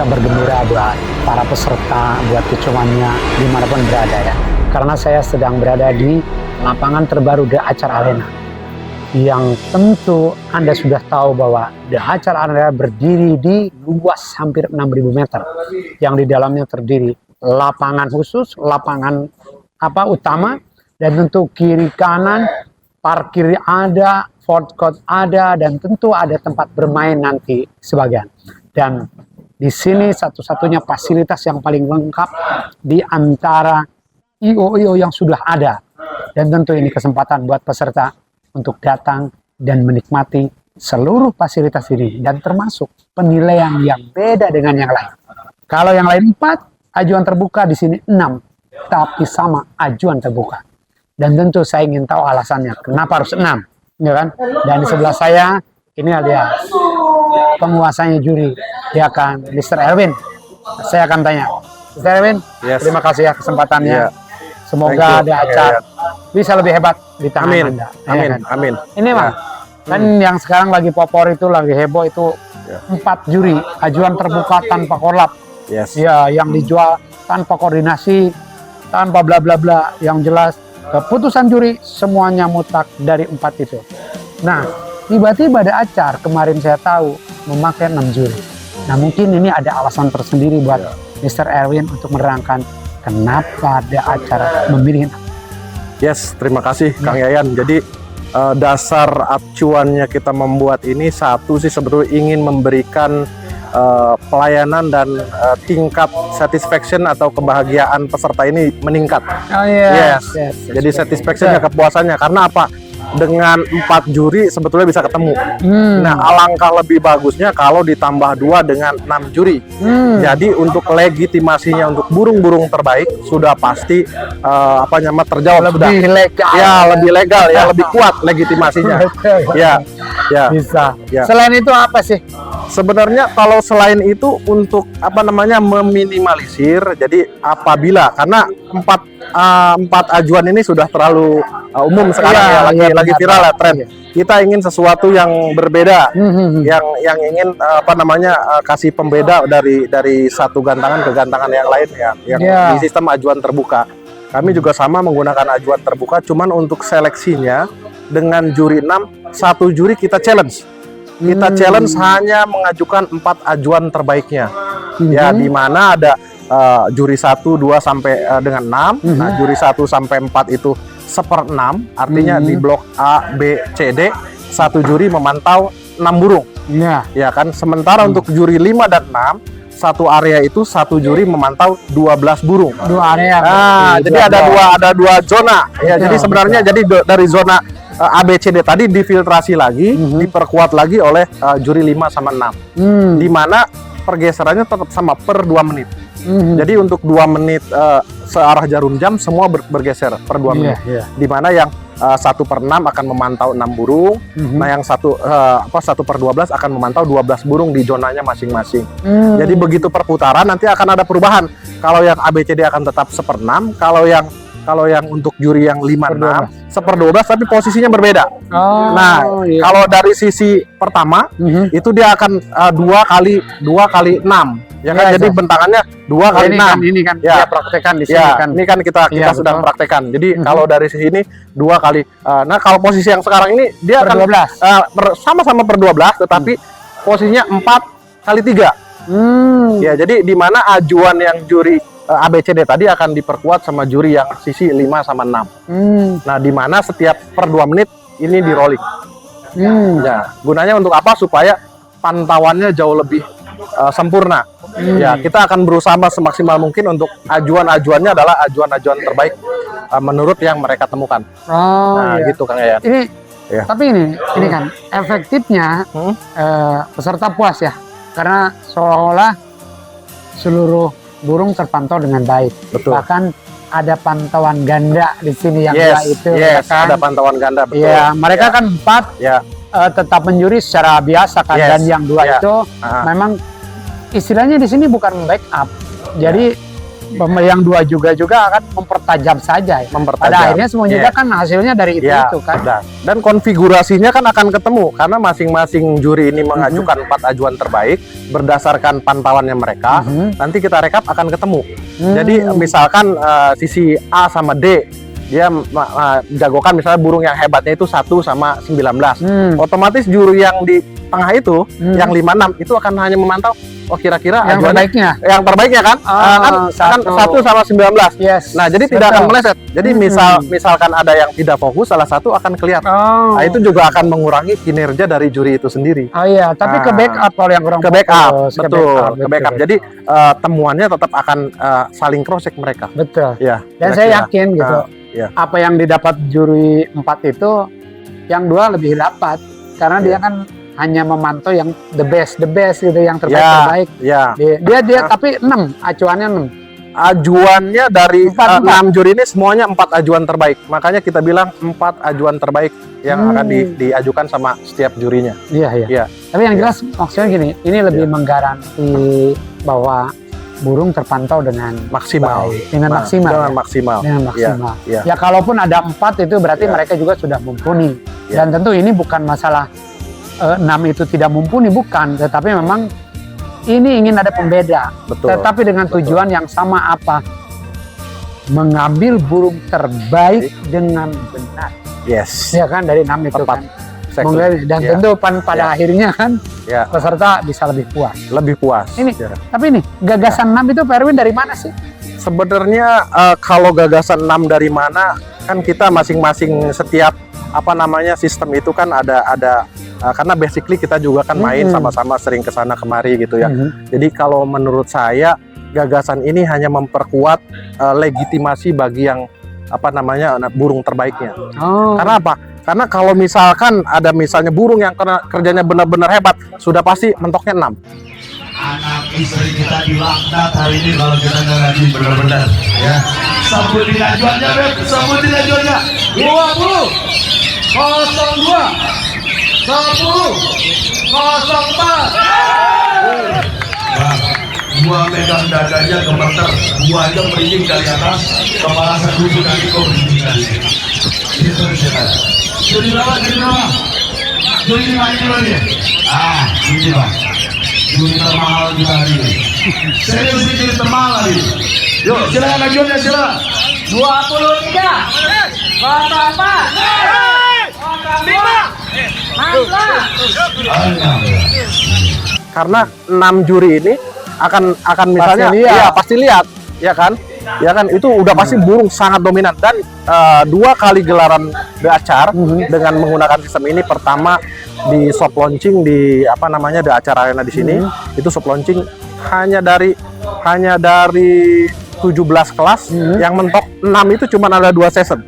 kita bergembira buat para peserta, buat kecuannya dimanapun berada ya. Karena saya sedang berada di lapangan terbaru The Acar Arena, yang tentu Anda sudah tahu bahwa The Acar Arena berdiri di luas hampir 6.000 meter, yang di dalamnya terdiri lapangan khusus, lapangan utama, dan tentu kiri kanan parkir ada, food court ada, dan tentu ada tempat bermain nanti sebagian. Dan di sini satu-satunya fasilitas yang paling lengkap di antara IO-IO yang sudah ada. Dan tentu ini kesempatan buat peserta untuk datang dan menikmati seluruh fasilitas ini, dan termasuk penilaian yang beda dengan yang lain. Kalau yang lain 4, ajuan terbuka, di sini 6, tapi sama ajuan terbuka. Dan tentu saya ingin tahu alasannya kenapa harus 6, ya kan? Dan di sebelah saya ini ada penguasanya juri, dia akan Mr. Erwin. Saya akan tanya, Mr. Erwin, terima kasih ya kesempatannya. Semoga ada acara bisa lebih hebat di tangan Anda. Amin, amin. Ini mah kan yang sekarang lagi popor itu, lagi heboh itu 4 juri, ajuan terbuka tanpa kolab. Ya, yang dijual tanpa koordinasi, tanpa bla bla bla, yang jelas keputusan juri semuanya mutlak dari 4 itu. Nah, tiba-tiba ada acar kemarin saya tahu memakai 6 juri. Nah, mungkin ini ada alasan tersendiri buat Mr. Erwin untuk menerangkan kenapa ada acara memilih. Terima kasih Kang Yayan. Jadi dasar acuannya kita membuat ini satu sih sebetulnya ingin memberikan pelayanan dan tingkat satisfaction atau kebahagiaan peserta ini meningkat. Jadi satisfactionnya, kepuasannya, karena apa? Dengan 4 juri sebetulnya bisa ketemu. Nah, alangkah lebih bagusnya kalau ditambah 2 dengan 6 juri. Jadi untuk legitimasinya untuk burung-burung terbaik sudah pasti terjawab, lebih legal. Ya, lebih legal ya, lebih kuat legitimasinya. Bisa. Ya. Selain itu apa sih? Sebenarnya kalau selain itu untuk meminimalisir, jadi apabila karena 4 ajuan ini sudah terlalu umum sekarang lagi viral ya tren. Kita ingin sesuatu yang berbeda, yang ingin kasih pembeda dari satu gantangan ke gantangan yang lain ya, yang di sistem ajuan terbuka. Kami juga sama menggunakan ajuan terbuka, cuman untuk seleksinya dengan juri 6, satu juri kita challenge. Kita challenge hanya mengajukan 4 ajuan terbaiknya. Ya, di mana ada juri 1, 2 sampai dengan 6. Nah, juri 1 sampai 4 itu 1/6, artinya di blok A, B, C, D satu juri memantau 6 burung. Ya kan, sementara untuk juri 5 dan 6, satu area itu satu juri memantau 12 burung. 2 area. Nah, jadi ada dua zona. Ya, jadi sebenarnya jadi dari zona A, B, C, D tadi difiltrasi lagi, diperkuat lagi oleh juri 5 sama 6. Di mana pergeserannya tetap sama per 2 menit. Jadi untuk 2 menit searah jarum jam semua bergeser per 2 menit. Di mana yang 1/6 akan memantau 6 burung. Nah, yang 1/12 akan memantau 12 burung di zonanya masing-masing. Jadi begitu perputaran nanti akan ada perubahan. Kalau yang ABCD akan tetap 1/6, kalau yang untuk juri yang 5/6 1/12, tapi posisinya berbeda. Kalau dari sisi pertama itu dia akan 2 kali 6. Ya kan, jadi bentangannya 2 kali 6. Ini kan ya, praktekan di sini ya, kan. ini kan kita sedang praktekan. Jadi kalau dari sini 2 kali. Nah, kalau posisi yang sekarang ini dia akan 12. Sama-sama per 12, tetapi posisinya 4 kali 3. Ya, jadi di mana ajuan yang juri ABCD tadi akan diperkuat sama juri yang sisi 5 sama 6. Nah, di mana setiap per 2 menit ini di rolling. Ya, gunanya untuk apa? Supaya pantauannya jauh lebih sempurna. Ya, kita akan berusaha semaksimal mungkin untuk ajuan-ajuannya adalah ajuan-ajuan terbaik menurut yang mereka temukan. Gitu Kang Yayan. Tapi ini kan efektifnya peserta puas ya, karena seolah-olah seluruh burung terpantau dengan baik. Betul. Bahkan ada pantauan ganda di sini yang itu. Kan? Ada pantauan ganda, betul. Ya, mereka kan 4 tetap menjuri secara biasa kan, dan yang 2 itu memang istilahnya di sini bukan backup. Jadi yang dua juga akan mempertajam saja ya. Mempertajam. Pada akhirnya semua juga kan hasilnya dari itu kan. Benar. Dan konfigurasinya kan akan ketemu karena masing-masing juri ini mengajukan 4 ajuan terbaik berdasarkan pantauannya mereka. Nanti kita rekap akan ketemu. Jadi misalkan sisi A sama D dia jagokan misalnya burung yang hebatnya itu 1 sama 19. Otomatis juri yang di tengah itu yang 56 itu akan hanya memantau kira-kira yang terbaiknya. Yang terbaiknya kan akan 1 sama 19. Yes. Nah, jadi tidak akan meleset. Jadi misalkan ada yang tidak fokus salah satu akan kelihatan. Nah, itu juga akan mengurangi kinerja dari juri itu sendiri. Oh iya, tapi ke backup kalau yang kurang ke backup, fokus, betul, ke backup. Jadi temuannya tetap akan saling cross check mereka. Betul. Ya. Dan saya yakin gitu. Ya. Apa yang didapat juri 4 itu yang 2 lebih dapat karena dia kan hanya memantau yang the best gitu, yang terbaik. Ya. Dia tapi 6, acuannya 6. Ajuannya dari 6 juri ini semuanya 4 ajuan terbaik. Makanya kita bilang 4 ajuan terbaik yang akan diajukan sama setiap jurinya. Iya. Tapi yang jelas maksudnya gini, ini lebih menggaransi bahwa burung terpantau dengan maksimal. Dengan maksimal. Ya kalaupun ada 4 itu berarti mereka juga sudah mumpuni. Dan tentu ini bukan masalah 6 itu tidak mumpuni, bukan, tetapi memang ini ingin ada pembeda. Betul. Tetapi dengan tujuan yang sama apa? Mengambil burung terbaik dengan benar. Yes. Ya kan dari 6 itu tepat. Kan. Dan tentu pada akhirnya kan peserta bisa lebih puas. Lebih puas. Ini. Tapi nih gagasan 6 itu Pak Erwin dari mana sih? Sebenarnya kalau gagasan 6 dari mana kan kita masing-masing setiap sistem itu kan ada karena basically kita juga kan main sama-sama sering kesana kemari gitu ya. Jadi kalau menurut saya gagasan ini hanya memperkuat legitimasi bagi yang burung terbaiknya. Karena apa? Karena kalau misalkan ada misalnya burung yang kerjanya benar-benar hebat, sudah pasti mentoknya 6. Anak istri kita dilaknat hari ini kalau kita nggak ngaji benar-benar ya. Sebutin ajuannya Beb, sebutin ajuannya 20 02 10 04. Gua megang dadanya gemeter, gua aja merinding dari atas, kepala saya kusut nanti kau merinding lagi. Itu siapa? Jadi berapa? Jadi 5 kilo nih. Ini Bang. Juri termahal kita hari ini. Serius ini juri termahal hari ini. Yuk, silakan ajuannya silakan. 23. Kota apa? 5. Karena 6 juri ini akan misalnya pasti lihat ya kan itu udah pasti burung sangat dominan dan 2 kali gelaran Acar dengan menggunakan sistem ini. Pertama di soft launching di The Acar Arena di sini itu soft launching hanya dari 17 kelas yang mentok 6 itu cuma ada 2 season.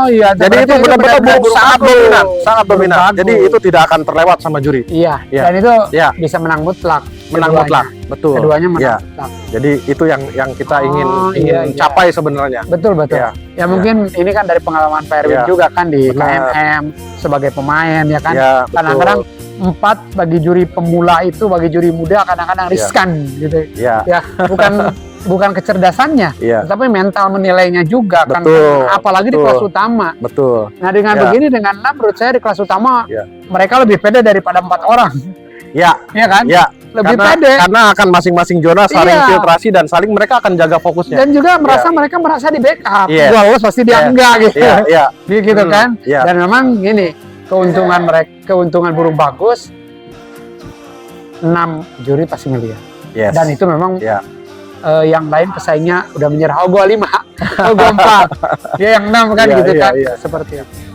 Iya. Jadi itu benar-benar sangat dominan. Jadi itu tidak akan terlewat sama juri. Iya. Dan itu bisa menang mutlak. Betul. Keduanya menang mutlak. Jadi itu yang kita ingin capai sebenarnya. Betul. Ya mungkin ini kan dari pengalaman Pak Erwin juga kan di KMM sebagai pemain ya kan. Kadang-kadang 4 bagi juri pemula itu bagi juri muda kadang-kadang riskan gitu. Ya, bukan kecerdasannya, tapi mental menilainya juga kan. Apalagi di kelas utama. Betul. Nah, dengan begini dengan 6 menurut saya di kelas utama mereka lebih pede daripada 4 orang. Iya kan? Lebih pede. Karena akan masing-masing zona saling filtrasi dan saling mereka akan jaga fokusnya. Dan juga mereka merasa di backup. Gua lolos pasti dia enggak gitu. Gitu kan? Dan memang gini, keuntungan burung bagus 6 juri pasti ngelihat. Dan itu memang yang lain pesaingnya udah menyerah. Gua 5, gua 4. Dia yang 6 kan gitu kan. Seperti itu.